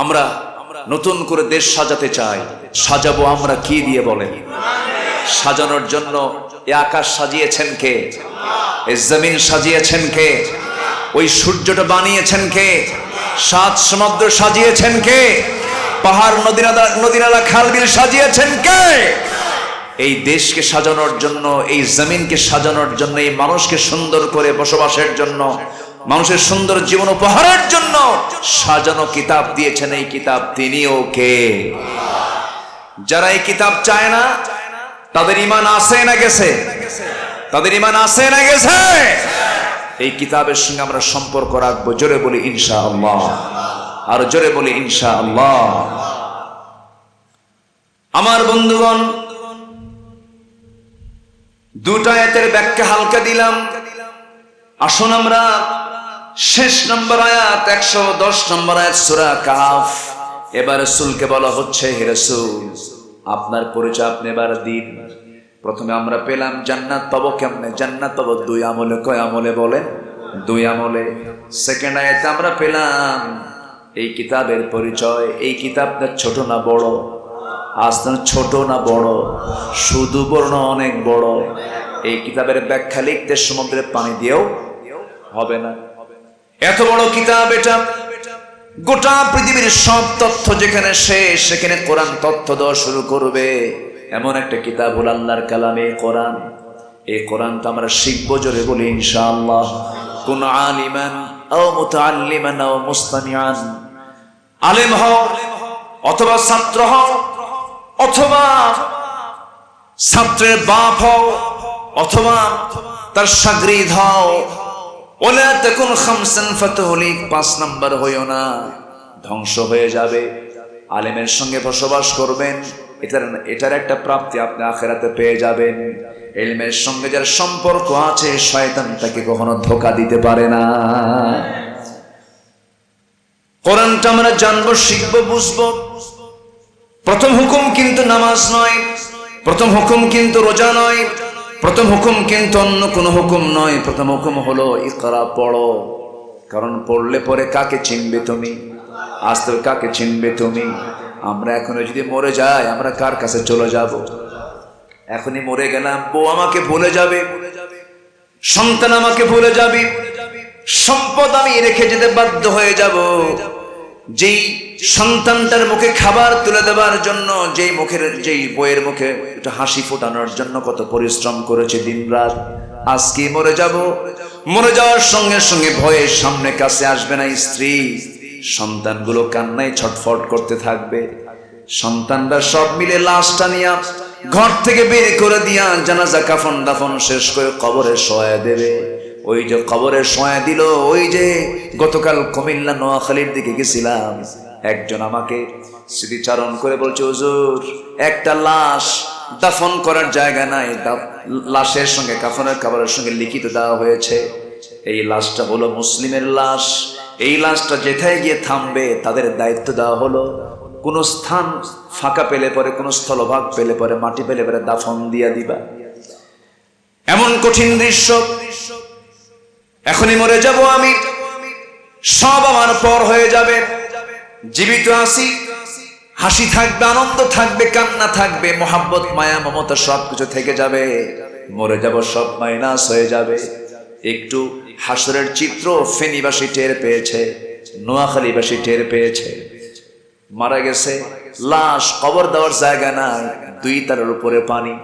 আমরা নতুন করে দেশ সাজাতে চাই। সাজাবো আমরা কি দিয়ে বলেন? সাজানোর জন্য এ আকাশ সাজিয়েছেন কে? এই জমিন সাজিয়েছেন কে? ওই সূর্যটা বানিয়েছেন কে? সাত সমুদ্র সাজিয়েছেন কে? পাহাড় নদী নালা খাল বিল সাজিয়েছেন কে? এই দেশকে সাজানোর জন্য, এই জমিনকে সাজানোর জন্য, এই মানুষকে সুন্দর করে বসবাসের জন্য, মানুষের সুন্দর জীবন উপহারের জন্য সাজানো কিতাব দিয়েছেন। এই কিতাব তিনিও কে? যারা এই কিতাব চায় না তাদের ঈমান আছে না গেছে? তাদের ঈমান আছে না গেছে? এই কিতাবের সঙ্গে আমরা সম্পর্ক রাখবো। জোরে বলি ইনশাআল্লাহ, আর জোরে বলি ইনশাআল্লাহ। আমার বন্ধুগণ, দুটো আয়াতের ব্যাখ্যা হালকা দিলাম। আসুন আমরা শেষ নম্বর আয়াত, 110 নম্বর আয়াত সূরা কাহফ। এবার রাসূলকে বলা হচ্ছে, হে রাসূল, আপনার পরিচয় আপনি এবার দিন। প্রথমে আমরা পেলাম জান্নাত পাবো কেমনে? জান্নাত পাবো দুই আমলে। কয় আমলে বলেন? দুই আমলে। সেকেন্ড আয়াতে আমরা পেলাম এই কিতাবের পরিচয়। এই কিতাবটা ছোট না বড়? আসলে ছোট না বড়? শুধু বড় না অনেক বড়? এই কিতাবের ব্যাখ্যা লিখতে সমুদ্রের পানি দিয়েও হবে না। এত বড় কিতাব এটা। গোটা পৃথিবীর সব তথ্য যেখানে শেষ, সেখানে কোরআন তথ্য দেওয়া শুরু করবে। এমন একটা কিতাব হল আল্লাহর কালামে কোরআন। এই কোরআনটা আমরা শিখবো। জোরে বলি ইনশাআল্লাহ। কুন আলিমান আও মুতাআল্লিমান আও মুস্তামিআন। আলেম হও অথবা ছাত্র হও, অথবা ছাত্রের বাপ হও, অথবা তার শাগরিদ হও। ওলা তাকুন খামসান ফাতুহলিক, 5 নাম্বার হইও না, ধ্বংস হয়ে যাবে। আলেমের সঙ্গে বসবাস করবেন, এটার একটা প্রাপ্তি আপনি আখিরাতে পেয়ে যাবেন। ইলমের সঙ্গে যার সম্পর্ক আছে, শয়তান তাকে কখনো ধোঁকা দিতে পারে না। কোরআনটা আমরা জানবো, শিখবো, বুঝবো। প্রথম হুকুম কিন্তু নামাজ নয়, প্রথম হুকুম কিন্তু রোজা নয়, প্রথম হুকুম কিন্তু অন্য কোনো হুকুম নয়। প্রথম হুকুম হলো ইকরা, পড়ো। কারণ পড়লে পরে কাকে চিনবে তুমি? আজ তো কাকে চিনবে তুমি? আমরা এখনো যদি মরে যাই, আমরা কার কাছে চলে যাব? এখনই মরে গেলাম, বউ আমাকে ভুলে যাবে, সন্তান আমাকে ভুলে যাবে, সম্পদ আমি রেখে যেতে বাধ্য হয়ে যাব। যেই সন্তানটার মুখে খাবার তুলে দেওয়ার জন্য, যেই বইয়ের মুখে একটা হাসি ফোটানোর জন্য কত পরিশ্রম করেছে দিন রাত, আজকে মরে যাব। মরে যাওয়ার সঙ্গে সঙ্গে ভয়ের সামনে কাছে আসবে না স্ত্রী, সন্তানগুলো কান্নায় ছটফট করতে থাকবে। সন্তানরা সব মিলে লাশটা নিয়ে ঘর থেকে বের করে দিয়া জানাজা কাফন দাফন শেষ করে কবরে শোয়া দেবে। ওই যে কবরে শোয়া দিল, ওই যে গতকাল কুমিল্লা নোয়াখালীর দিকে গেছিলাম, একজন আমাকে স্মৃতিচারণ করে বলছে, হুজুর একটা লাশ দাফন করার জায়গা নাই, লাশের সঙ্গে কাফনের কাপড়ের সঙ্গে লিখিত দেওয়া হয়েছে এই লাশটা হলো মুসলিমের লাশ। এই লাশটা যেথায় গিয়ে থামবে তাদের দায়িত্ব দেওয়া হলো কোন স্থান ফাঁকা পেলে পরে, কোন স্থলভাগ পেলে পরে, মাটি পেলে পরে দাফন দিয়া দিবা। এমন কঠিন দৃশ্য। এখনই মরে যাব আমি, সব আমার পর হয়ে যাবে। জীবিত আছি, হাসি থাকবে, আনন্দ থাকবে, কান্না থাকবে, মোহাব্বত, মায়া, মমতা সবকিছু থেকে যাবে। মরে যাব, সব মাইনাস হয়ে যাবে। একটু হাসরের চিত্র ফেনীবাসী টের পেয়েছে, নোয়াখালীবাসী টের পেয়েছে। মারা গেছে, লাশ, কবর দেওয়ার জায়গা নাই, 2 তলার উপরে পানি,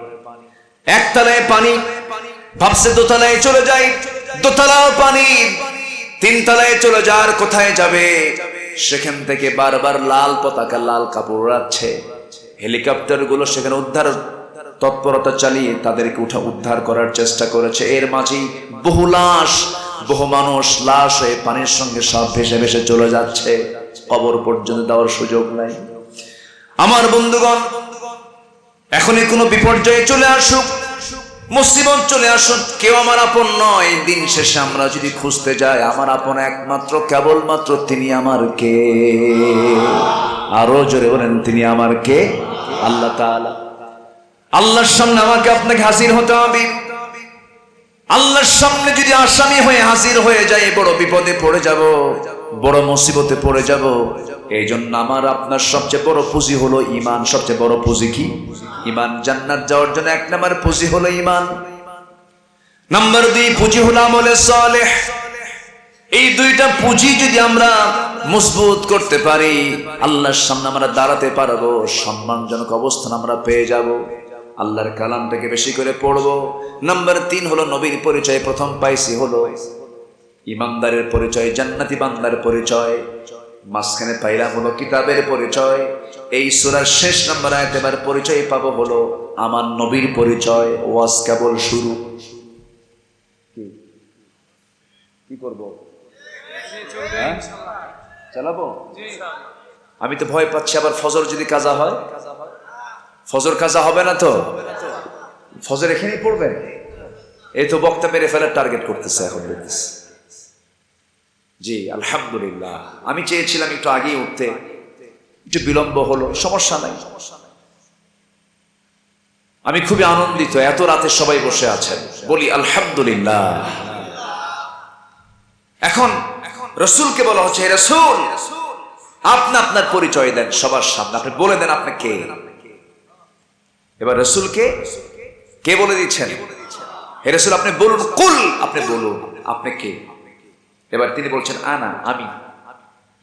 1 তলায় পানি, ভাবছে 2 তলায় চলে যাই, 2 তলাও পানি, 3 তলায় চলে যাওয়ার কোথায় যাবে? সেখান থেকে বারবার লাল পতাকা, লাল কাপড় উড়াচ্ছে। হেলিকপ্টার গুলো সেখানে উদ্ধার তৎপরতা চালিয়ে তাদেরকে উদ্ধার করার চেষ্টা করেছে। এর মাঝেই বহু লাশ, বহু মানুষ লাশ হয়ে পানির সঙ্গে সব ভেসে ভেসে চলে যাচ্ছে। কবর পর্যন্ত দেওয়ার সুযোগ নাই। আমার বন্ধুগণ, এখনই কোনো বিপর্যয়ে চলে আসুক, মুসিবত চলে আসুক, কেউ আমার আপন নয়। দিন শেষে আমরা যদি খুঁজতে যাই, আমার আপন একমাত্র কেবলমাত্র তিনি আমার কে? আরো জোরে বলেন, তিনি আমার কে? আল্লাহ তাআলা। আল্লাহর সামনে আমাকে আপনাকে হাজির হতে হবে। আল্লাহর সামনে যদি আসামি হয়ে হাজির হয়ে যায়, বড় বিপদে পড়ে যাব। বড় মুসিবতে পড়ে যাব। এই জন্য আমার আপনার সবচেয়ে বড় পুঁজি হলো ঈমান। সবচেয়ে বড় পুঁজি কি? ঈমান। জান্নাত যাওয়ার জন্য এক নম্বর পুঁজি হলো ঈমান। নাম্বার 2 পুঁজি হলো আমলে সালেহ। এই দুইটা পুঁজি যদি আমরা মজবুত করতে পারি, আল্লাহর সামনে আমরা দাঁড়াতে পারবো, সম্মানজনক অবস্থান আমরা পেয়ে যাব। আল্লাহর কালামটাকে বেশি করে পড়বো। নাম্বার 3 হলো নবীর পরিচয়। প্রথম পাইছি হলো ইমানদারের পরিচয়, জান্নাতি বান্দার পরিচয়। মাঝখানে পাইলাম হলো কিতাবের পরিচয়। এই সূরার শেষ নাম্বার আয়াতে এবার পরিচয় পাবো হলো আমার নবীর পরিচয়। ওয়াজ কেবল শুরু। কি করবো? চালাবো? আমি তো ভয় পাচ্ছি আবার ফজর যদি কাজা হয়। ফজর কাজা হবে না তো? ফজর এখানেই পড়বেন? এই তো বক্তা মেরে ফেলার টার্গেট করতেছে এখন দেখতেছে। জি আলহামদুলিল্লাহ। আমি চেয়েছিলাম একটু আগেই উঠতে, একটু বিলম্ব হলো, সমস্যা নাই। আমি খুবই আনন্দিত এত রাতে সবাই বসে আছেন, বলি আলহামদুলিল্লাহ। এখন রাসূলকে বলা হচ্ছে, হে রাসূল আপনি আপনার পরিচয় দেন সবার সামনে, আপনি বলে দেন আপনি কে। এবার রাসূলকে কে বলে দিচ্ছেন? হে রাসূল আপনি বলুন, কুল, আপনি বলুন আপনি কে। এবার তিনি বলছেন আনা, আমি।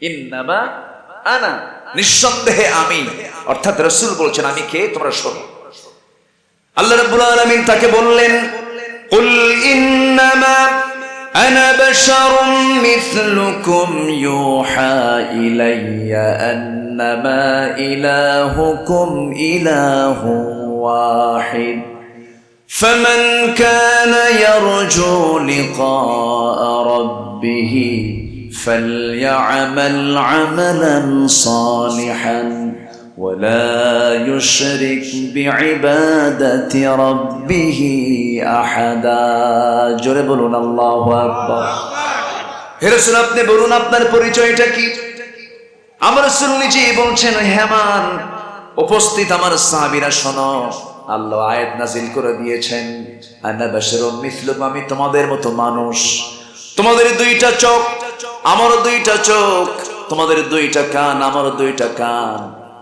ইন্নামা আনা, নিঃসন্দেহে আমি। অর্থাৎ রাসূল বলছেন আমি কে, তোমরা শোনো। আল্লাহ রাব্বুল আলামিন তাকে বললেন, কুল ইন্নামা আনা বাশারুম মিথলুকুম ইউহা ইলাইয়া আন্নামা ইলাহুকুম ইলাহু ওয়াহিদ فمن كان يرجو لقاء ربه فليعمل عملا صالحا ولا يشرك بعبادة ربه أحدا জোরে বলুন আল্লাহু আকবার। হে রাসূল আপনি বলুন আপনার পরিচয়টা কি। আমার রাসূল নিজেই বলছেন, হে আমার উপস্থিত আমার সাহাবীরা শোনো, আল্লাহ আয়াত নাজিল করে দিয়েছেন, আনা বাশারুম মিথলুকুম, আমি তোমাদের মতো মানুষ। তোমাদের দুইটা চোখ, আমারও দুইটা চোখ। তোমাদের দুইটা কান, আমারও দুইটা কান।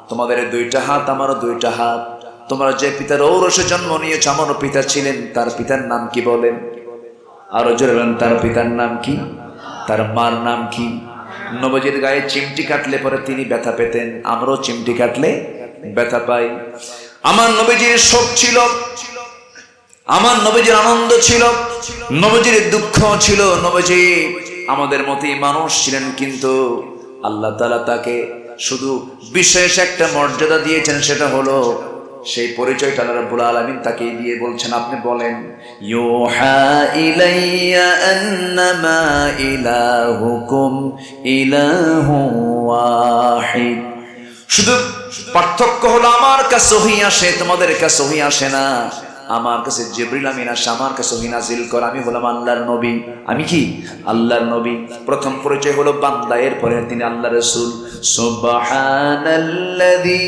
তোমাদের দুইটা হাত, আমারও দুইটা হাত। তোমরা যে পিতার ঔরসে জন্ম নিয়েছ, আমারও পিতা ছিলেন, তার পিতার নাম কি বলেন? আরো জোরে বলেন, তার পিতার নাম কি? তার মার নাম কি? নবীজির গায়ে চিমটি কাটলে পরে তিনি ব্যথা পেতেন, আমরাও চিমটি কাটলে ব্যথা পাই। আমার নবীজির শোক ছিল, আমার নবীজির আনন্দ ছিল, নবীজির দুঃখ ছিল। নবীজি আমাদের মতোই মানুষ ছিলেন, কিন্তু আল্লাহ তাআলা তাকে শুধু বিশেষ একটা মর্যাদা দিয়েছেন, সেটা হলো সেই পরিচয়টা আল্লাহ রাব্বুল আলামিন তাকে দিয়ে বলছেন আপনি বলেন, ইউহা ইলাইয়া আন্নামা ইলাহুকুম ইলাহু ওয়াহিদ। শুধু পার্থক্য হলো আমার কাছে ওহী আসে, তোমাদের কাছে ওহী আসে না। আমার কাছে জিবরিল আমিন আসে, আমার কাছে ওহী নাজিল করে। আমি হলাম আল্লাহর নবী। আমি কি? আল্লাহর নবী। প্রথম পরিচয় হলো বান্দা, এরপরে তিনি আল্লাহর রাসূল। সুবহানাল্লাযী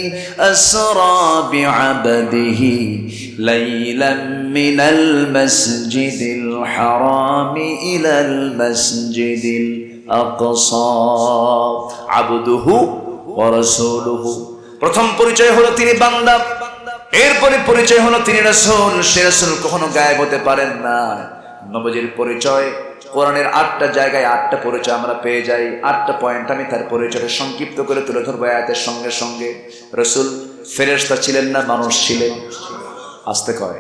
আসরা বিআবদিহি লাইলাম মিনাল মাসজিদিল হারামি ইলাল মাসজিদিল আকসা আবদুহু ওয়া রাসূলুহু। প্রথম পরিচয় হলো তিনি বান্দা, এরপরে পরিচয় হলো তিনি রাসূল। সে রাসূল কখনো গায়েব হতে পারেন না। নবীজির পরিচয় কোরআনের 8টা জায়গায় 8টা পরিচয় আমরা পেয়ে যাই। 8টা পয়েন্ট আমি তার পরিচয়টা সংক্ষিপ্ত করে তুলে ধরবো আয়াতের সঙ্গে সঙ্গে। রাসূল ফেরেশতা ছিলেন না মানুষ ছিলেন? আস্তে কয়,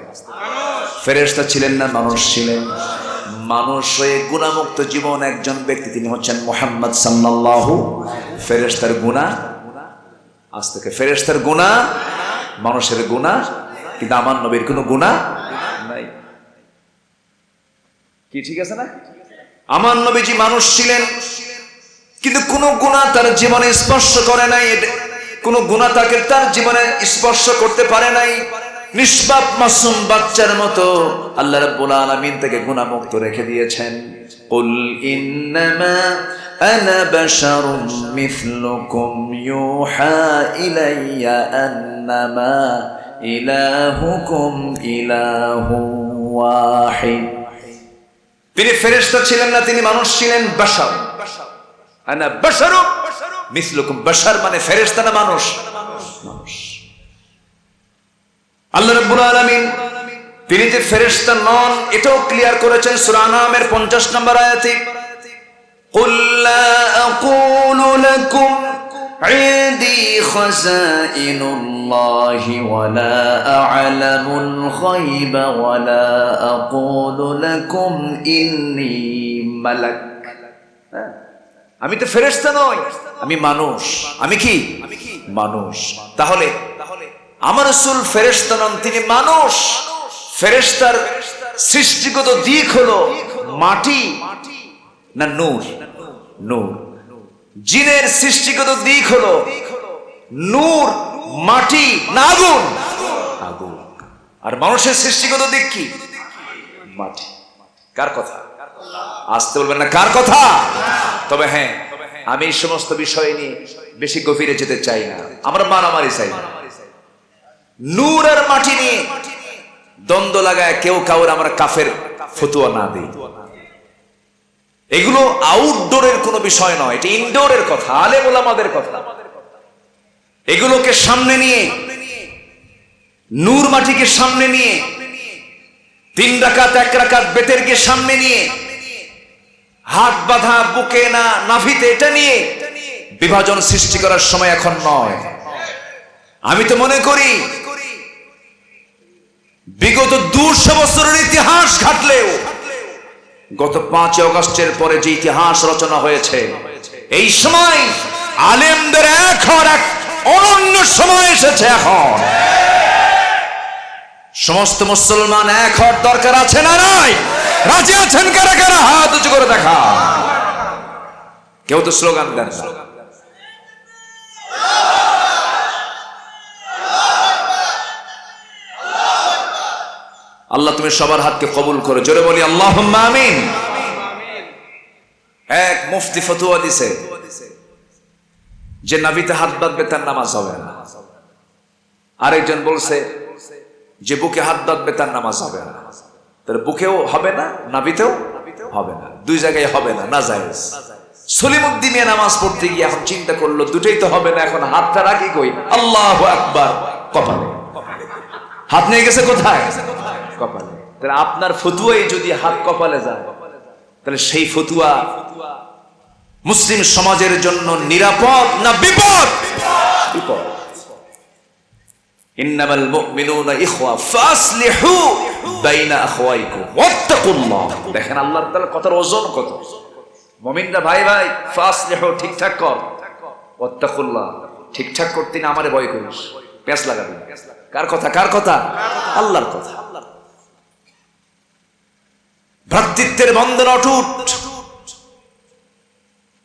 ফেরেশতা ছিলেন না মানুষ ছিলেন? মানুষ হয়ে গুনাহমুক্ত জীবন একজন ব্যক্তি, তিনি হচ্ছেন মুহাম্মদ সাল্লাল্লাহু। ফেরেশতার গুনাহ, আস্তে কে, ফেরেশতার গুনাহ, মানুষের গুনাহ, কিন্তু আমার নবীর কোনো গুনাহ নাই। কি ঠিক আছে না? আমার নবীজি মানুষ ছিলেন, কিন্তু কোনো গুনাহ তার জীবনে স্পর্শ করে নাই। কোনো গুনাহ তাকে তার জীবনে স্পর্শ করতে পারে নাই। নিষ্পাপ মাসুম বাচ্চার মতো আল্লাহ রাব্বুল আলামিন তাকে গুনাহমুক্ত রেখে দিয়েছেন। কুল ইন্নামা আনা বাশারুম মিথলুকুম ইউহা ইলাইয়া আন্নামা ইলাহুকুম ইলাহু ওয়াহিদ। তিনি ফেরেশতা ছিলেন না, তিনি মানুষ ছিলেন, বাশার। আনা বাশারু মিসলুকুম, বাশার মানে ফেরেশতা না মানুষ? মানুষ। আল্লাহ রাব্বুল আলামিন তিনি যে ফেরেশতা নন এটাও ক্লিয়ার করেছেন সূরা আনআমের 50 নম্বর আয়াতে, কুল লা আকুলু লাকুম ইনদি খাযাইনুল্লাহি ওয়া লা আ'লামুল গায়বা ওয়া লা আকুলু লাকুম ইন্নী মালাক। আমি তো ফেরেশতা নই, আমি মানুষ। আমি কি? মানুষ। তাহলে আমার রাসূল ফেরেশতা নন, তিনি মানুষ। ফেরেশতার সৃষ্টিগত দিক হলো মাটি না নূর? নূর। জিনের সৃষ্টিগত দিক হলো নূর, মাটি না আগুন? আগুন। আর মানুষের সৃষ্টিগত দিক কি? মাটি। কার কথা? আসতে বলবেন না কার কথা? তবে হ্যাঁ, আমি এই সমস্ত বিষয় নিয়ে বেশি গভীরে যেতে চাই না, আমরা মারামারি চাই না। নূর আর মাটি নিয়ে দ্বন্দ্ব লাগায় কেউ কাউর আমরা কাফের ফতোয়া না দেই। এগুলো আউটডোরের কোনো বিষয় নয়, এটা ইনডোরের কথা, আলেম ওলামাদের কথা। এগুলোকে সামনে নিয়ে, নূর মাটিকে সামনে নিয়ে, 3 রাকাত 1 রাকাত বেতেরকে সামনে নিয়ে, হাত বাঁধা বুকে না নাভিতে, এটা নিয়ে বিভাজন সৃষ্টি করার সময় এখন নয়। আমি তো মনে করি বিগত 200 বছরের ইতিহাস ঘাটলেও গত 5 আগস্টের পরে যে ইতিহাস রচনা হয়েছে, এই সময় আলেমদের এক হওয়ার এক অনন্য সময় এসেছে। এখন সমস্ত মুসলমান এক হওয়ার দরকার আছে না নাই? রাজি আছেন কারা কারা? হাত উঁচু করে দেখা। কেউ তো স্লোগান দেন না। আল্লাহ তুমি সবার হাতকে কবুল করো, জোরে বলি আল্লাহুম্মা আমিন। এক মুফতি ফতোয়া দিছে যে নাভিতে হাত বাঁধবে তার নামাজ হবে না। আরেকজন বলছে যে বুকে হাত বাঁধবে তার নামাজ হবে না। তাহলে বুকেও হবে না, নাভিতেও হবে না, 2 জায়গায় হবে না, নাজায়েজ। সলিমউদ্দিন মিয়া নামাজ পড়তে গিয়ে এখন চিন্তা করলো দুটোই তো হবে না, এখন হাতটা রাখি কই? আল্লাহু আকবার, কপালে। হাত নিয়ে গেছে কোথায়? কপালে। তাহলে আপনার ফতুয়াই যদি হাত কপালে যায়, তাহলে সেই ফতুয়া মুসলিম সমাজের জন্য নিরাপদ না বিপদ? বিপদ। ইন্নামাল মুমিনুনা ইখওয়া ফাসলিহু বাইনা আখওয়াইকুম ওয়াত্তাকুল্লাহ। দেখেন আল্লাহ তাআলার কথার ওজন কত। মুমিনরা ভাই ভাই, ফাসলিহু ঠিকঠাক কর, ওয়াত্তাকুল্লাহ ঠিকঠাক করতে না আমারে ভয় করিস, পেঁচ লাগাবি। কার কথা? কার কথা? আল্লাহর কথা। ভ্রাতৃত্বের বন্ধন অটুট,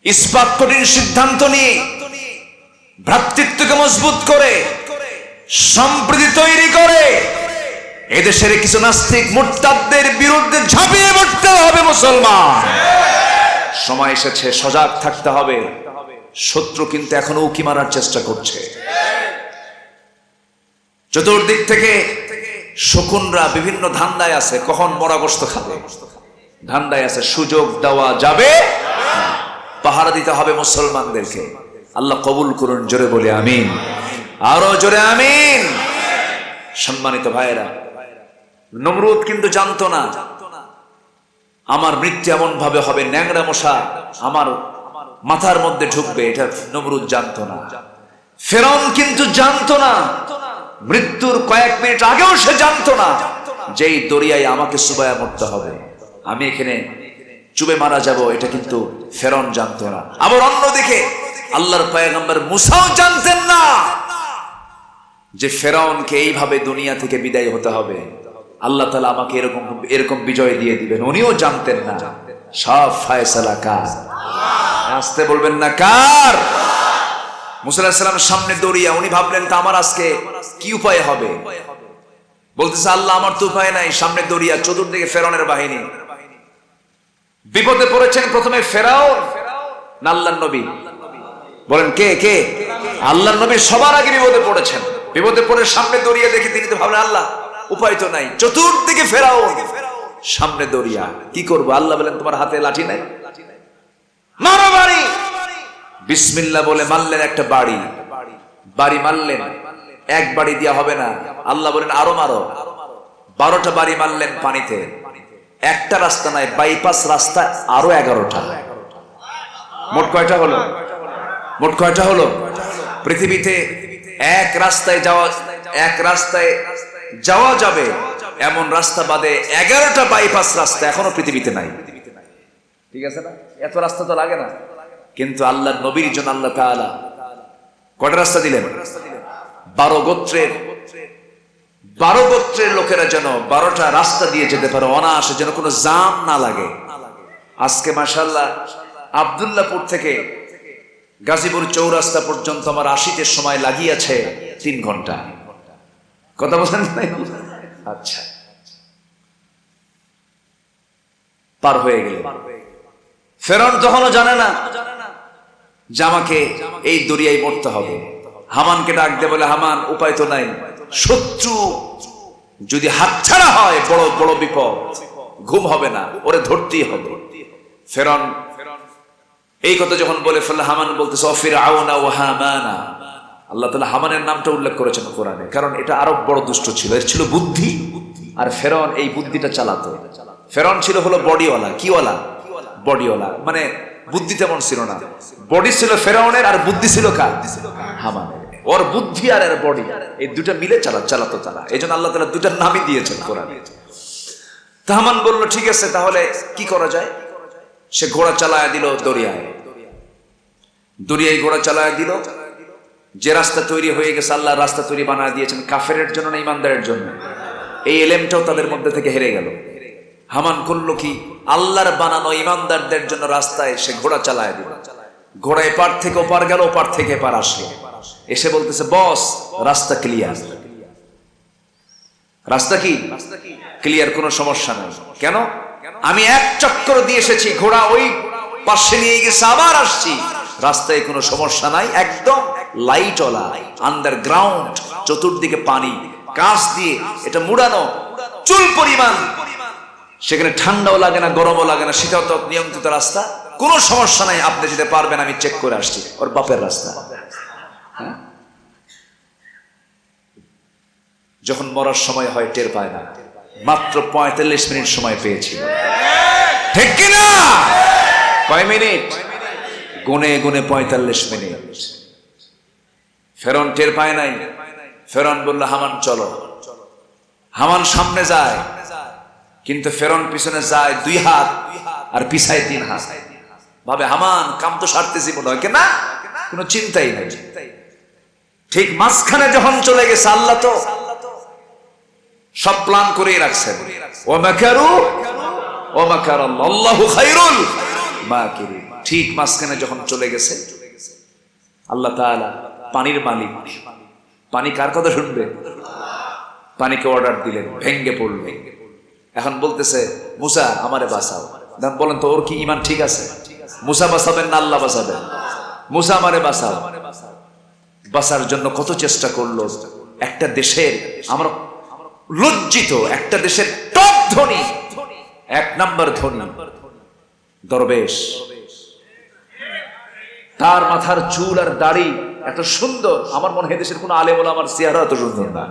ইস্পাত কঠিন সিদ্ধান্ত নিয়ে ভ্রাতৃত্বকে মজবুত করে, সম্প্রীতি তৈরি করে এদেশের কিছু নাস্তিক মুরতাদদের বিরুদ্ধে ঝাঁপিয়ে পড়তে হবে মুসলমান। সময় এসেছে, সজাগ থাকতে হবে। শত্রু কিন্তু এখনো উকি মারার চেষ্টা করছে। চতুর্দিক থেকে শকুনরা বিভিন্ন ধান্দায় আছে, কখন মরা গোশত খাবে ধান্দায় আছে। সুযোগ দেওয়া যাবে, পাহারা দিতে হবে মুসলমানদেরকে। আল্লাহ কবুল করুন, জোরে বলে আমিন, আরো জোরে আমিন। সম্মানিত ভাইয়েরা, নমরুদ কিন্তু জানতো না আমার মৃত্যু এমন ভাবে হবে, ন্যাংরা মশা আমার মাথার মধ্যে ঢুকবে, এটা নমরুদ জানতো না। ফেরাউন কিন্তু জানতো না, মৃত্যুর কয়েক মিনিট আগেও সে জানতো না যে এই দরিয়ায় আমাকে চুবায়া মরতে হবে, আমি এখানে চুবে মারা যাব, এটা কিন্তু ফেরাউন জানতো না। আবার অন্যদিকে আল্লাহর পয়গম্বর মুসাও জানতেন না যে ফেরাউনকে এইভাবে দুনিয়া থেকে বিদায় হতে হবে, আল্লাহ তাআলা আমাকে এরকম বিজয় দিয়ে দিবেন, উনিও জানতেন না। সব ফয়সালা কার? আসতে বলবেন না কার? মুসা আলাইহিস সালামের সামনে দরিয়া, উনি ভাবলেন তা আমার আজকে কি উপায় হবে? বলতেছে আল্লাহ আমার তো উপায় নাই, সামনে দরিয়া, চতুর্দিকে ফেরাউনের বাহিনী। বিপদে পড়েছেন প্রথমে ফেরাউন না আল্লাহর নবী? বলেন কে কে? আল্লাহর নবী সবার আগে বিপদে পড়েছেন। বিপদে পড়ে সামনে দরিয়া দেখে তিনি তো ভাবলেন আল্লাহ উপায় তো নাই, চতুর্দিকে ফেরাউন, সামনে দরিয়া, কি করবো? আল্লাহ বলেন তোমার হাতে লাঠি নাই, মারো বাড়ি। বিসমিল্লাহ বলে মারলেন একটা বাড়ি, বাড়ি মারলেন, এক বাড়ি দেওয়া হবে না, আল্লাহ বলেন আরো মারো, 12টা বাড়ি মারলেন পানিতে। একটা রাস্তা নাই, বাইপাস রাস্তা আরো 11টা। মোট কয়টা হলো? মোট কয়টা হলো? পৃথিবীতে এক রাস্তায় যাওয়া যাবে এমন রাস্তা বাদে 11টা বাইপাস রাস্তা এখনো পৃথিবীতে নাই। ঠিক আছে না? এত রাস্তা তো লাগে না, কিন্তু আল্লাহর নবীর জন্য আল্লাহ তাআলা কয়টা রাস্তা দিলেন? 12 গোত্রের লোকেরা যেন 12টা রাস্তা দিয়ে যেতে পারে অনায়াসে, যেন কোনো জাম না লাগে। আজকে মাশাআল্লাহ আব্দুল্লাহপুর থেকে গাজীপুর চৌরাস্তা পর্যন্ত আমার 80তে সময় লাগিয়েছে 3 ঘন্টা। কথা বলেন নাই? আচ্ছা, পার হয়ে গেল। ফেরাউন তখনও জানে না যে আমাকে এই দরিয়ায় মরতে হবে। হামানকে ডাক দে, বলে হামান উপায় তো নাই, শত্রু যদি হাতছাড়া হয় বড় বড় বিপদ, ঘুম হবে না, ওরে ধরতেই হবে। ফেরাউন এই কথা যখন বলে ফেললে, হামান বলতেছে ফিরআউনা ওয়া হামানা। আল্লাহ তাআলা হামানের নামটা উল্লেখ করেছেন কোরআনে, কারণ এটা আরো বড় দুষ্ট ছিল, এর ছিল বুদ্ধি, আর ফেরাউন এই বুদ্ধিটা চালাতো। ফেরাউন ছিল হলো বডিওয়ালা। কিওয়ালা? বডিওয়ালা, মানে বুদ্ধি তেমন ছিল না। বডি ছিল ফেরাউনের আর বুদ্ধি ছিল কার? হামানের। ওর বুদ্ধি আর এর বডি, এই দুটা মিলে চালাতো তারা। এই জন্য আল্লাহ তাআলা দুটার নামই দিয়েছেন কোরআনে। হামান বলল ঠিক আছে, তাহলে কি করা যায়? সে ঘোড়া চালায় দিল দরিয়ায় ঘোড়া চালায় দিল। যে রাস্তা তৈরি হয়ে গেছে, আল্লাহ রাস্তা তৈরি বানায় দিয়েছেন কাফেরের জন্য না ইমানদারের জন্য? এই এলেমটাও তাদের মধ্যে থেকে হেরে গেল। হামান করলো কি? আল্লাহর বানানো ইমানদারদের জন্য রাস্তায় সে ঘোড়া চালায় দিল। ঘোড়া এপার থেকে ওপার গেল, ওপার থেকে এপার আসলো, এসে বলতেছে বস রাস্তা ক্লিয়ার। রাস্তা কি ক্লিয়ার? কোনো সমস্যা নেই। কেন? আমি এক চক্কর দিয়ে এসেছি, ঘোড়া ওই পাশে নিয়ে গেছে, আবার আসছি, রাস্তায় কোনো সমস্যা নাই, একদম লাইটওয়ালা, আন্ডারগ্রাউন্ড, চতুর্দিকে পানি, কাঁচ দিয়ে এটা মুড়ানো, চুল পরিমাণ, সেখানে ঠান্ডাও লাগে না, গরমও লাগে না, শীতল নিয়ন্ত্রিত রাস্তা, কোনো সমস্যা নাই, আপনি যেতে পারবেন, আমি চেক করে আসছি। ওর বাপের রাস্তা। যখন মরার সময় হয় টের পায় না, মাত্র 45 মিনিট সময় পেয়েছিল। ঠিক কিনা? কয় মিনিট? গুনে গুনে 45 মিনিট। ফেরাউন টের পায় নাই। ফেরাউন বলল হামান চলো। হামান সামনে যায়, কিন্তু ফেরাউন পিছনে যায় 2 হাত আর পিছায় 3 হাত। ভাবে হামান কাম তো সারতেছি মনে হয়, কেনা কোনো চিন্তাই নাই। ঠিক মাঝখানে যখন চলে গেছে, আল্লাহ তো সব প্ল্যান করেই রাখছেন। ওয়া মাকারু ওয়া মাকারাল্লাহু, আল্লাহু খায়রুল মাকিরিন। ঠিক মাঝখানে যখন চলে গেছে, আল্লাহ তাআলা পানির মালিক, পানি কার কথা শুনবে? পানিকে অর্ডার দিলেন, ভেঙ্গে পড়লো। এখন বলতেছে মুসা আমারে বাঁচাও। বলেন তো ওর কি ঈমান ঠিক আছে? মুসা বাঁচাবেন না আল্লাহ বাঁচাবেন? মুসা আমারে বাঁচাও। বাঁচার জন্য কত চেষ্টা করলো। একটা দেশের, আমরা লজ্জিত, একটা দেশের টপ ধনী, 1 নাম্বার ধনী দরবেশ, তার মাথার চুল আর দাড়ি এত সুন্দর, আমার মনে হয় দেশের কোন আলেম ওলামার চেহারা এত সুন্দর না।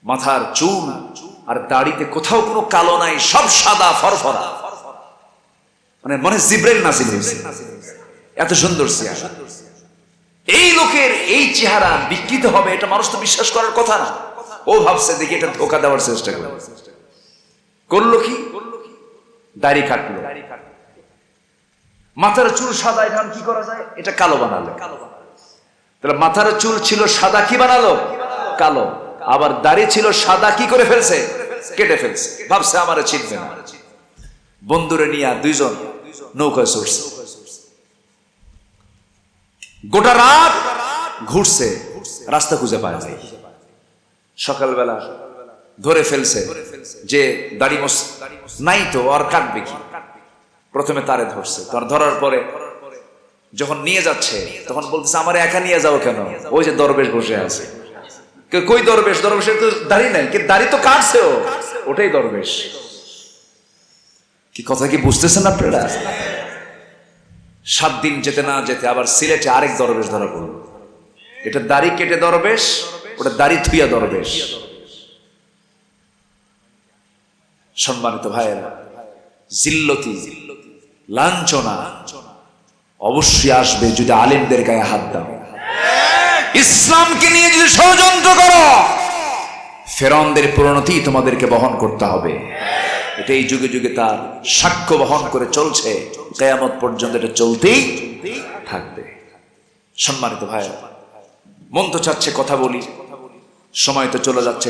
মাথার চুল আর দাড়িতে কোথাও কোনো কালো নাই, সব সাদা ফরফরা, মানে মনে জিব্রাইল নাজিল হয়েছে, এত সুন্দর চেহারা। এই লোকের এই চেহারা বিকৃত হবে, এটা মানুষ তো বিশ্বাস করার কথা না। ও ভাবছে দেখি এটা ধোকা দেওয়ার চেষ্টা করলো। কি দাড়ি কাটলো, মাথার চুল সাদা, এখন কি করা যায়? এটা কালো বানালো। তাহলে মাথার চুল ছিল সাদা, কি বানালো? কালো। আবার দাড়ি ছিল সাদা, কি করে ফেলছে? কেটে ফেলছে। ভাবছে আমারে চিনবে না। বন্ধুরে নিয়ে 2 জন নৌকায় চড়ছে, গোটা রাত ঘুরছে, রাস্তা খুঁজে পায় নাই। সকালবেলা ধরে ফেলছে যে দাড়ি মোছ নাই তো, আর কাটবে কি? প্রথমে তারে ধরছে, তার ধরার পরে যখন নিয়ে যাচ্ছে তখন বলতেছে আমারে একা নিয়ে যাও কেন? ওই যে দরবেশ বসে আছে। কই দরবেশ? দরবেশের তো দাড়ি নাই। দাড়ি তো কাটছে ওটাই দরবেশ। কি কথা কি বুঝতেছেন আপনারা? 7 দিন যেতে না যেতে আবার সিলেটে আরেক দরবেশ ধরা পড়ল। এটা দাড়ি কেটে দরবেশ, ওটা দাড়ি থুইয়া দরবেশ। সম্মানিত ভাইয়েরা, জিল্লতি লাঞ্ছনা অবশ্যই আসবে যদি আলেমদের গায়ে হাত দাও। ইসলামকে নিয়ে যদি ষড়যন্ত্র করো, ফেরাউনদের পরিণতি তোমাদেরকে বহন করতে হবে। এটা এই যুগে যুগে তার সাক্ষ্য বহন করে চলছে, কিয়ামত পর্যন্ত এটা চলতেই থাকবে। সম্মানিত ভাইয়েরা, মন তো চাচ্ছে কথা বলি, সময় তো চলে যাচ্ছে,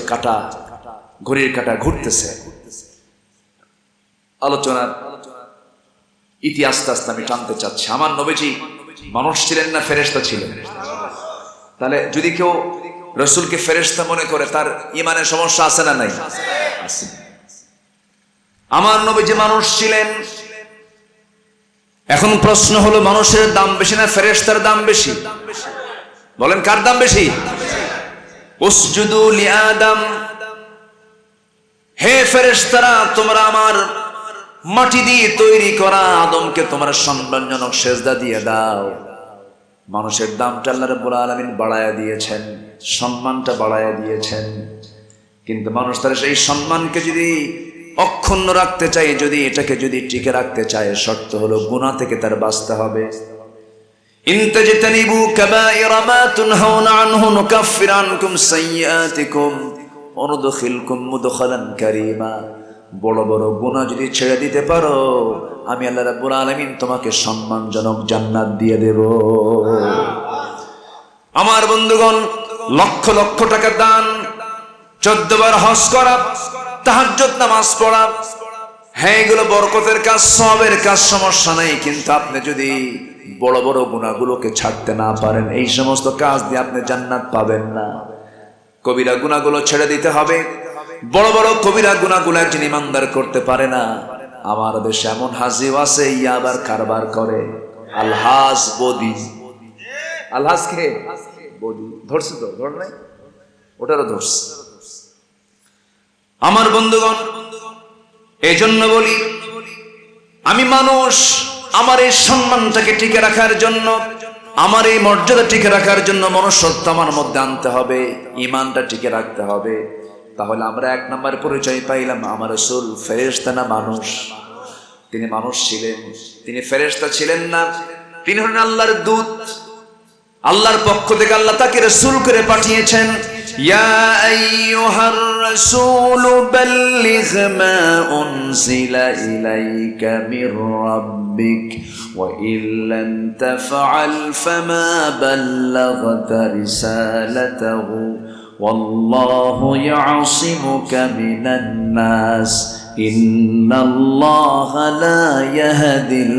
ঘড়ির কাঁটা ঘুরতেছে। আলোচনার ইতি আস্তে আস্তে আমি টানতে চাচ্ছি। আমার নবীজি মানুষ ছিলেন না ফেরেশতা ছিলেন? তাহলে যদি কেউ রাসূলকে ফেরেশতা মনে করে, তার ঈমানের সমস্যা আছে না নাই? আছে। আমার নবীজি মানুষ ছিলেন। এখন প্রশ্ন হলো, মানুষের দাম বেশি না ফেরেশতার দাম বেশি? বলেন কার দাম বেশি? উসজুদু লিআদম, হে ফেরেশতারা, তোমরা আমার মাটি দিয়ে তৈরি করা আদমকে তোমরা সম্মানজনক সেজদা দিয়ে দাও। মানুষের দামটা আল্লাহ রাব্বুল আলামিন বাড়ায়া দিয়েছেন, সম্মানটা বাড়ায়া দিয়েছেন। কিন্তু মানুষ তার সেই সম্মানকে যদি অক্ষুণ্ণ রাখতে চায়, যদি এটাকে যদি টিকে রাখতে চায়, শর্ত হলো গুনাহ থেকে তার বাঁচতে হবে। ইন তাজতানিবু কাবাইরা মা তুনহাউনা আনহু নুকাফির আনকুম সাইয়্যাতিকুম ওয়া নুদখিলকুম মুদখালান কারীমা। বড় বড় গুনাহ যদি ছেড়ে দিতে পারো, আমি আল্লাহ রাব্বুল আলামিন তোমাকে সম্মানজনক জান্নাত দিয়ে দেব। আমার বন্ধুগণ, লক্ষ লক্ষ টাকা দান, 14 বার হজ করা, তাহাজ্জুদ নামাজ পড়া, হ্যাঁ এগুলো বরকতের কাজ, সওয়াবের কাজ, সমস্যা নেই। কিন্তু আপনি যদি বড় বড় গুনাহগুলোকে ছাড়তে না পারেন, এই সমস্ত কাজ দিয়ে আপনি জান্নাত পাবেন না। কবিরা গুনাহগুলো ছেড়ে দিতে হবে। বড় বড় কবিরা গুনাহগুলো একজন ইমানদার করতে পারে না। আমার দেশে এমন হাজিও আছে, ইয়াবার কারবার করে। আলহাজ বদি, আলহাজ কে বদি ধরছে তো, ধর নাই, ওটারও ধরছে। আমার বন্ধুগণ, এই জন্য বলি, আমি মানুষ, আমার এই সম্মানটাকে টিকে রাখার জন্য, আমার এই মর্যাদা টিকে রাখার জন্য মনুষ্যত্ব আমার মধ্যে আনতে হবে, ঈমানটা টিকে রাখতে হবে। তাহলে আমরা 1 নম্বর পরিচয় পাইলাম, আমার রাসূল ফেরেশতা না মানুষ? তিনি মানুষ ছিলেন, তিনি ফেরেশতা ছিলেন না। তিনি হলেন আল্লাহর দূত। আল্লাহর পক্ষ থেকে আল্লাহ তাকে রাসূল করে পাঠিয়েছেন। ইয়া আইয়ুহার রাসূল বাল্লিগ মা উনজিলা ইলাইকা মির রাব্বিক ওয়া ইল্লাম তাফআল ফামা বাল্লাগতা রিসালাতাহু ওয়াল্লাহু ইয়াসিমুকা মিনান নাস ইন্নাল্লাহা লা ইয়াহদিল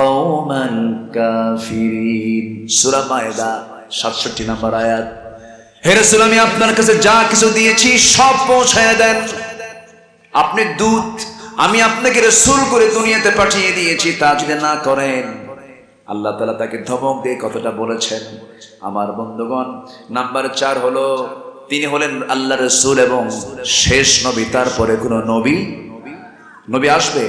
কওমাল কাফিরিন। সূরা মায়েদা 67 নম্বর আয়াত। হে রাসূল, আমি আপনার কাছে যা কিছু দিয়েছি সব পৌঁছায় দেন। আপনি দূত, আমি আপনাকে রাসূল করে দুনিয়াতে পাঠিয়ে দিয়েছি, তা যদি না করেন, আল্লাহ তাআলা তাকে ধমক দিয়ে কতটা বলেছেন। আমার বন্ধুগণ, নাম্বার 4 হলো, তিনি হলেন আল্লাহর রাসূল এবং শেষ নবী। তারপরে কোন নবী আসবে?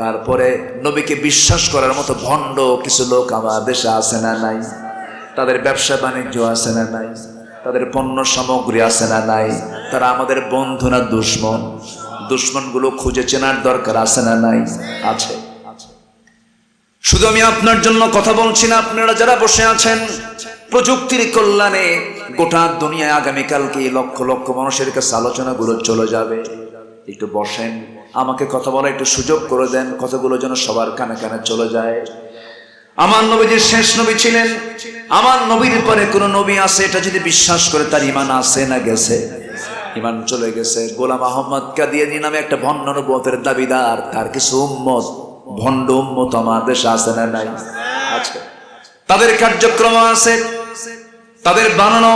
তারপরে নবীকে বিশ্বাস করার মতো ভণ্ড কিছু লোক আমার দেশে আছে না নাই? তাদের ব্যবসা বাণিজ্য আছে না নাই? তাদের পণ্য সামগ্রী আছে না নাই? তারা আমাদের বন্ধু না দুশমন? দুশমনগুলো খুঁজে চেনার দরকার আছে না নাই? আছে। শুধু আমি আপনার জন্য কথা বলছি না, আপনারা যারা বসে আছেন, প্রযুক্তির কল্যাণে গোটা দুনিয়ায় আগামীকালকে লক্ষ লক্ষ মানুষের কাছে আলোচনাগুলো চলে যাবে। একটু বসেন, আমাকে কথা বলার একটু সুযোগ করে দেন, কথাগুলো যেন সবার কানে কানে চলে যায়। আমার নবী যে শেষ নবী ছিলেন, আমার নবীর পরে কোন নবী আছে এটা যদি বিশ্বাস করে, তার ঈমান আছে না গেছে? ঈমান চলে গেছে। গোলাম আহমদ কাদিয়ানী নামে একটা ভণ্ড নবুয়তের দাবিদার, তার কিছু উম্মত, ভণ্ড উম্মত আমার দেশে আছে না নাই? আছে। তাদের কার্যক্রম আছে, তাদের বানানো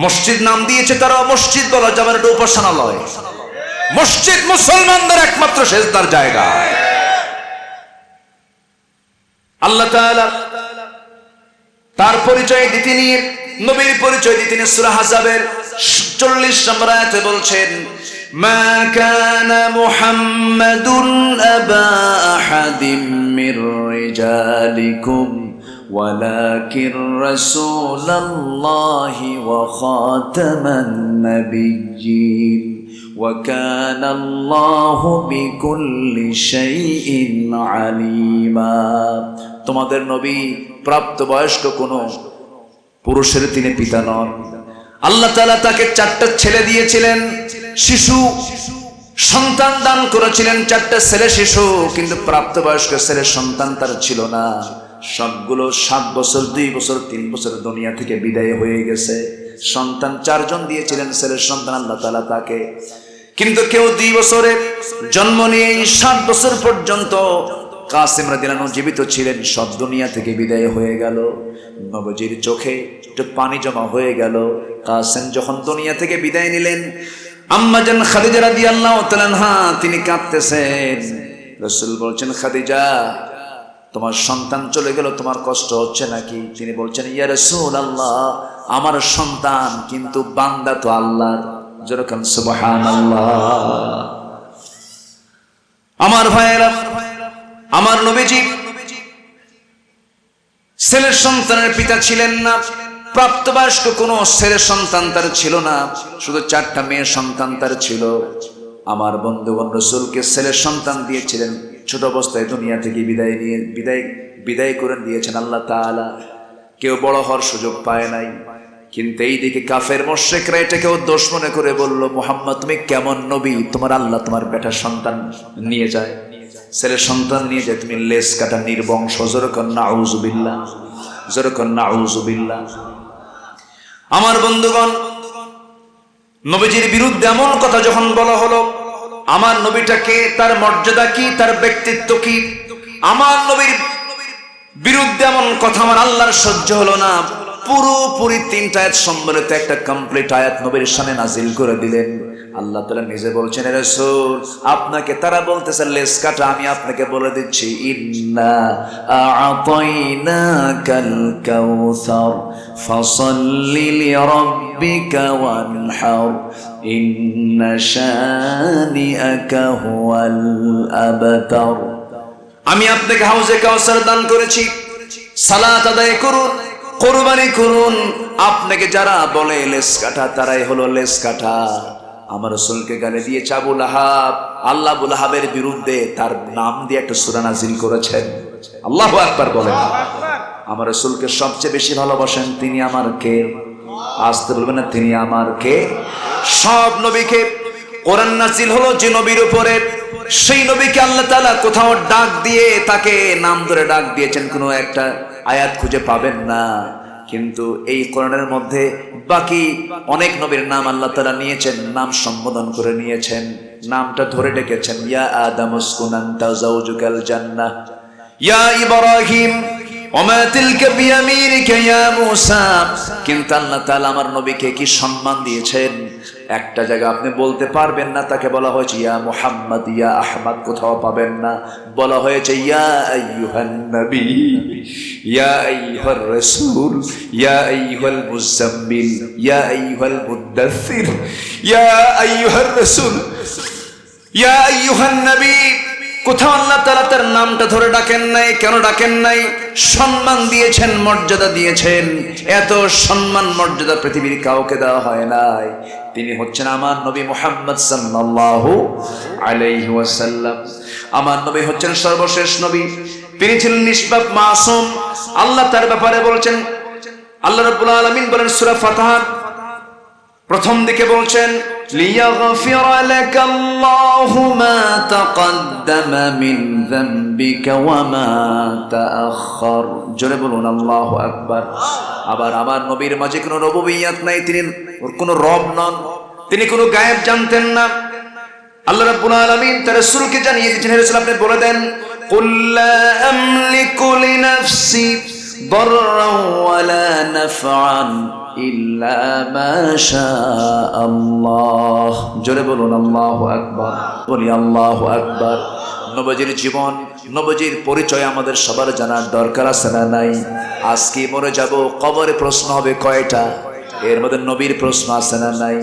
মসজিদ নাম দিয়েছে তারা মসজিদ, বলা যাবে না, এটা উপাসনালয়। মসজিদ মুসলমানদের একমাত্র সেজদার জায়গা। আল্লাহ তাআলা তার পরিচয় দিতে নিয়ে, নবীর পরিচয় দিতে নিয়ে সূরা আহজাবের 40 নম্বর আয়াতে বলছেন, মা কানা মুহাম্মাদুন আবা আহাদিম মির রিজালিকুম ওয়ালাকিন রাসূলুল্লাহি ওয়া খাতামান নাবিয়্যিন ওয়া কানা আল্লাহু বিকুল্লি শাইইন আলিমা। তোমাদের নবী প্রাপ্তবয়স্ক কোনো পুরুষের তিনি পিতা নন। আল্লাহ তাআলা তাকে 4টা ছেলে দিয়েছিলেন, শিশু সন্তান দান করেছিলেন, 4টা ছেলে শিশু, কিন্তু প্রাপ্তবয়স্ক ছেলে সন্তান তার ছিল না। সবগুলো 7 বছর, 2 বছর, 3 বছর দুনিয়া থেকে বিদায় হয়ে গেছে। সন্তান 4 জন দিয়েছিলেন, ছেলের সন্তান আল্লাহ তাআলা তাকে। কিন্তু কেউ 2 বছরে জন্ম নিয়ে 7 বছর পর্যন্ত কাসিম রাদিয়াল্লাহু আনহু জীবিত ছিলেন, সব দুনিয়া থেকে বিদায় হয়ে গেল। নবীজির চোখে একটু পানি জমা হয়ে গেল। কাসিম যখন দুনিয়া থেকে বিদায় নিলেন, আম্মা জান খাদিজা রাদিয়াল্লাহু তাআলা আনহা তিনি কাঁদতেছেন। রাসূল বলছেন, খাদিজা তোমার সন্তান চলে গেল, তোমার কষ্ট হচ্ছে নাকি? তিনি বলছেন, ইয়া রাসূলুল্লাহ আমার সন্তান, কিন্তু বান্দা তো আল্লাহর। যেরকম সুবহানাল্লাহ। আমার ভাইয়েরা, আমার নবীজি ছেলের সন্তানের পিতা ছিলেন না, প্রাপ্তবয়স্ক কোনো ছেলের সন্তান তার ছিল না, শুধু 4টা মেয়ের সন্তান তার ছিল। আমার বন্ধুগণ, রাসূলকে ছেলের সন্তান দিয়েছিলেন, ছোট অবস্থায় দুনিয়া থেকে বিদায় করে দিয়েছেন আল্লাহ তাআলা। কেউ বড় হওয়ার সুযোগ পায় নাই। কিন্তু এইদিকে কাফের মুশরিকরা এটাকেও দোষ মনে করে বলল, মুহাম্মদ তুমি কেমন নবী, তোমার আল্লাহ তোমার বেটার সন্তান নিয়ে যায়, ছেলের সন্তান নিয়ে যায়, তুমি লেজ কাটা নির্বংশ। যেরকম নাউযুবিল্লাহ, যেরকম নাউযুবিল্লাহ। আমার বন্ধুগণ, নবীজির বিরুদ্ধে এমন কথা যখন বলা হলো, আমার নবীটাকে, তার মর্যাদা কি, তার ব্যক্তিত্ব কি, আমার নবীর বিরুদ্ধে এমন কথা আমার আল্লাহর সহ্য হলো না। পুরোপুরি 3টা আয়াত সম্বলিত একটা কমপ্লিট আয়াত নবীর শানে নাজিল করে দিলেন। আল্লাহ তাআলা নিজে বলছেন, রাসূল আপনাকে তারা বলতেছে লেজ কাটা, আমি আপনাকে বলে দিচ্ছি, ইন্না আ'তাইনাকাল কাউসার ফাসাল্লি লিরাব্বিকা ওয়ানহার ইন্না শানিআকা হুয়াল আবতার। আমি আপনাকে হাউজে কাউসার দান করেছি, সালাত আদায় করুন, কুরবানি করুন। আপনাকে যারা বলে লেজ কাটা, তারাই হলো লেজ কাটা। আমার রাসূলকে গালি দিয়েছে আবু লাহাব। আল্লাহ আবু লাহাবের বিরুদ্ধে তার নাম দিয়ে একটা সূরা নাজিল করেছেন। আল্লাহু আকবার বলেন। আমার রাসূলকে সবচেয়ে বেশি ভালোবাসেন, তিনি আমার কে? আসতে বলবেন না, তিনি আমার কে? সব নবীকে কোরআন নাজিল হলো যে নবীর উপরে, সেই নবীকে আল্লাহ তাআলা কোথাও ডাক দিয়ে তাকে নাম ধরে ডাক দিয়েছেন, কোনো একটা আয়াত খুঁজে পাবেন না। কিন্তু এই কোরআনের মধ্যে বাকি অনেক নবীর নাম আল্লাহ তাআলা নিয়েছেন, নাম সম্বোধন করে নিয়েছেন, নামটা ধরে ডেকেছেন। ইয়া আদম উসকুন আনতা যাওজুকাল জান্নাহ, ইয়া ইব্রাহিম ওমা তিলকা বিয়ামিনিকা ইয়া মূসা। কিন্তু আল্লাহ তাআলা আমার নবীকে কি সম্মান দিয়েছেন, একটা জায়গা আপনি বলতে পারবেন না। তাকে বলা হয়েছে ইয়া মুহাম্মদ, ইয়া আহমদ, কোথাও পাবেন না। বলা হয়েছে ইয়া আইয়ুহান নবী, ইয়া আইয়ুহার রাসূল, ইয়া আইয়ুহাল মুযাম্মিল, ইয়া আইয়ুহাল মুদ্দাসসির, ইয়া আইয়ুহার রাসূল, ইয়া আইয়ুহান নবী। কোথাও আল্লাহ তাআলা তার নামটা ধরে ডাকেন নাই। কেন ডাকেন নাই? সম্মান দিয়েছেন, মর্যাদা দিয়েছেন। এত সম্মান মর্যাদা পৃথিবীর কাউকে দেওয়া হয় নাই। তিনি হচ্ছেন আমার নবী মুহাম্মদ সাল্লাল্লাহু আলাইহি ওয়াসাল্লাম। আমার নবী হচ্ছেন সর্বশেষ নবী, তিনি ছিলেন নিষ্পাপ মাসুম। আল্লাহ তার ব্যাপারে বলছেন, আল্লাহ রাব্বুল আলামিন বলেন সূরা ফাতিহা প্রথম দিকে বলছেন, লিয়াগফিরা লাকাল্লাহু মা তাকদ্দামা মিন যামবিকা ওয়া মা তাআখার। জোরে বলুন আল্লাহু আকবার। আবার আমার নবীর মাঝে কোনো রুবুবিয়্যাত নাই, তিনি কোনো রব নন, তিনি কোনো গায়েব জানতেন না। আল্লাহ রাব্বুল আলামিন তার রাসূলকে জানিয়ে দিয়েছেন, হে রাসূল আপনি বলে দেন, কুল লা আমলিকু লিনাফসি দাররান ওয়ালা নাফআন ইল্লা মা শাআ আল্লাহ। জোরে বলুন আল্লাহু আকবার। বলি আল্লাহু আকবার। নবীজির জীবন, নবীজির পরিচয় আমাদের সবার জানার দরকার আছে না নাই? আজকে মরে যাব, কবরে প্রশ্ন হবে কয়টা? এর মধ্যে নবীর প্রশ্ন আছে না নাই?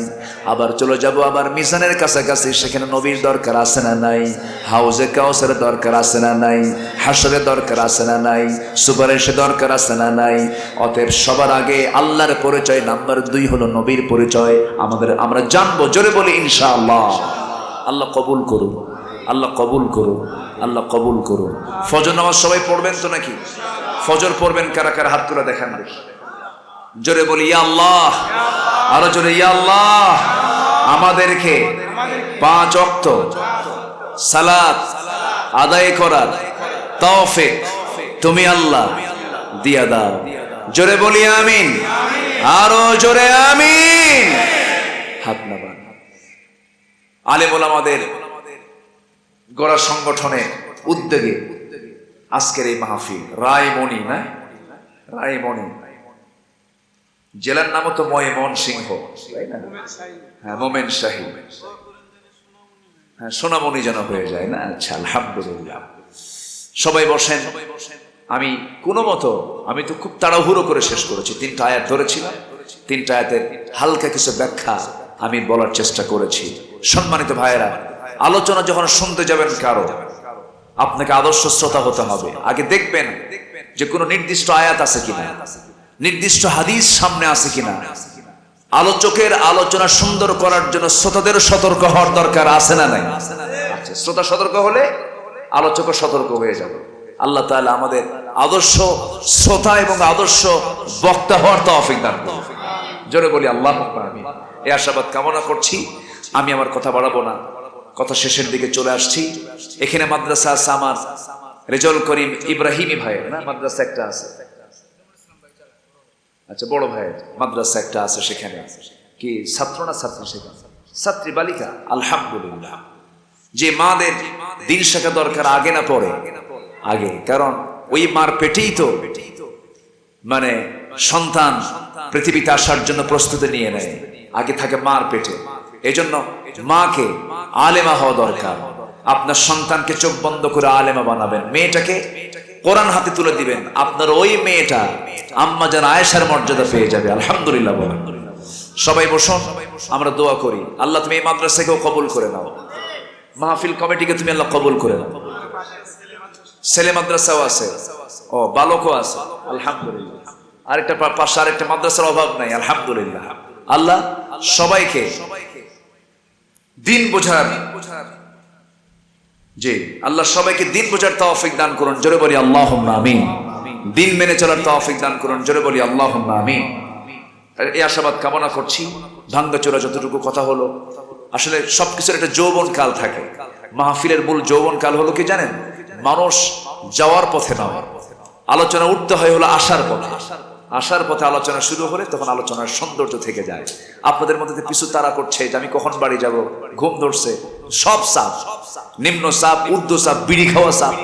আবার চলে যাব আবার মিজানের কাছাকাছি, সেখানে নবীর দরকার আছে না নাই? হাউজে কাউসারের দরকার আছে না নাই? হাসরের দরকার আছে না নাই? সুপারিশের দরকার আছে না নাই? অতএব সবার আগে আল্লাহর পরিচয় নাম্বার 2 হলো নবীর পরিচয়। আমরা জানবো, জোরে বলি ইনশাআল্লাহ। আল্লাহ কবুল করুন, আল্লাহ কবুল করুন, আল্লাহ কবুল করুন। ফজর নামাজ সবাই পড়বেন তো নাকি? ফজর পড়বেন কারা কারা? হাত তুলে দেখান দেখি। জোরে বলি ইয়া আল্লাহ, আরো জোরে ইয়া আল্লাহ। আমাদেরকে 5 ওয়াক্ত সালাত আদায় করার তৌফিক তুমি আল্লাহ দিয়া দাও। জোরে বলি আমিন, আরো জোরে আমিন। হাত নামান। আলেম ওলামাদের গড়া সংগঠনের উদ্যোগে আজকের এই মাহফিল রায়মণি, না রায়মণি জেলার নামও তো ময়মনসিংহ, তাই না? হ্যাঁ, মোমেন শাহী, হ্যাঁ, সোনামণি যেন হয়ে যায় না? আচ্ছা, আলহামদুলিল্লাহ। সবাই বসেন। আমি কোনো মতো, আমি তো খুব তাড়াহুড়ো করে শেষ করেছি। 3টা আয়াত ধরেছিলাম, 3টা আয়াতের হালকা কিছু ব্যাখ্যা আমি বলার চেষ্টা করেছি। সম্মানিত ভাইয়েরা, আলোচনা যখন শুনতে যাবেন কারো, আপনাকে আদর্শ শ্রোতা হতে হবে। আগে দেখবেন যে কোনো নির্দিষ্ট আয়াত আছে কিনা, নির্দিষ্ট হাদিস সামনে আছে কিনা। আলোচকের আলোচনা সুন্দর করার জন্য শ্রোতাদের সতর্ক হওয়ার দরকার আছে না নাই? আচ্ছা, শ্রোতা সতর্ক হলে আলোচকও সতর্ক হয়ে যাবে। আল্লাহ তাআলা আমাদের আদর্শ শ্রোতা এবং আদর্শ বক্তা হওয়ার তৌফিক দান করুন। জোরে বলি আল্লাহুম্মা আমিন। এই আশাবাদ কামনা করছি। আমি আমার কথা বাড়াবো না, কথা শেষের দিকে চলে আসছি। এখানে মাদ্রাসা আছে আমার রেজাউল করিম ইব্রাহিমি ভাইয়ের, না মাদ্রাসা একটা আছে? আচ্ছা, বড় ভাইয়ের মাদ্রাসা একটা আছে। সেখানে কি ছাত্র না ছাত্রী? সেখানে ছাত্রী বালিকা। আলহামদুলিল্লাহ। যে মাদের দিন শেখা দরকার আগে না পরে? আগে, কারণ ওই মার পেটেই তো মানে সন্তান পৃথিবীতে আসার জন্য প্রস্তুতি নিয়ে নেয়। আগে থাকে মার পেটে। এই জন্য মাকে আলেমা হওয়া দরকার। আপনার সন্তানকে চোখ বন্ধ করে আলেমা বানাবেন, মেয়েটাকে কোরআন হাতে তুলে দিবেন, আপনার ওই মেয়েটা আম্মা জান আয়েশার মর্যাদা পেয়ে যাবে। আলহামদুলিল্লাহ বলেন। সবাই বসুন, আমরা দোয়া করি। আল্লাহ তুমি এই মাদ্রাসাকেও কবুল করে নাও, মাহফিল কমিটিকে তুমি আল্লাহ কবুল করে নাও। ছেলে মাদ্রাসাও আছে, ও বালকও আছে, আলহামদুলিল্লাহ। আরেকটা পাশে আরেকটা মাদ্রাসার অভাব নাই, আলহামদুলিল্লাহ। আল্লাহ সবাইকে দিন বোঝার, জি আল্লাহ সবাইকে দিন বোঝার তৌফিক দান করুন। জোরে বলি আল্লাহুম্মা আমিন। দিন মেনে চলার তৌফিক দান করুন। জোরে বলি আল্লাহুম্মা আমিন। এই আশাবাদ কামনা করছি। ভাঙ্গাচোরা যতটুকু কথা হলো, আসলে সবকিছুর একটা যৌবন কাল থাকে। মাহফিলের মূল যৌবন কাল হলো কি জানেন? মানুষ যাওয়ার পথে নয়, আলোচনা উঠতে হয় হলো আসার পথে। আসার পথে আলোচনা শুরু হলে তখন আলোচনার সৌন্দর্য থেকে যায়। আপনাদের মধ্যে পিছু তারা করছে যে আমি কখন বাড়ি যাব, ঘুম ধরছে, সব চাপ, নিম্ন চাপ, ঊর্ধ্ব চাপ, বিড়ি খাওয়া চাপ,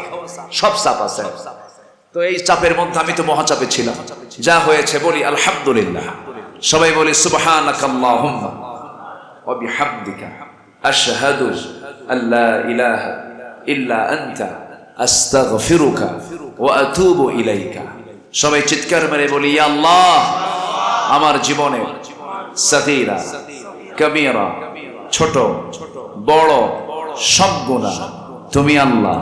সব চাপ আছে। তো এই চাপের মধ্যে আমি তো মহাচাপে ছিলাম। যা হয়েছে বলি আলহামদুলিল্লাহ। সবাই বলি সুবহানাকাল্লাহুম্মা ওয়া বিহামদিকা আশহাদু আল্লা ইলাহা ইল্লা আনতা আস্তাগফিরুকা ওয়া আতুবু ইলাইকা। সবাই চিৎকার মেরে বলি ইয়া আল্লাহ, আমার জীবনে সাগীরা কবীরা, ছোট বড় সব গুনাহ তুমি আল্লাহ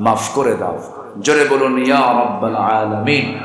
মাফ করে দাও। জোরে বলুন ইয়া রাব্বাল আলামিন।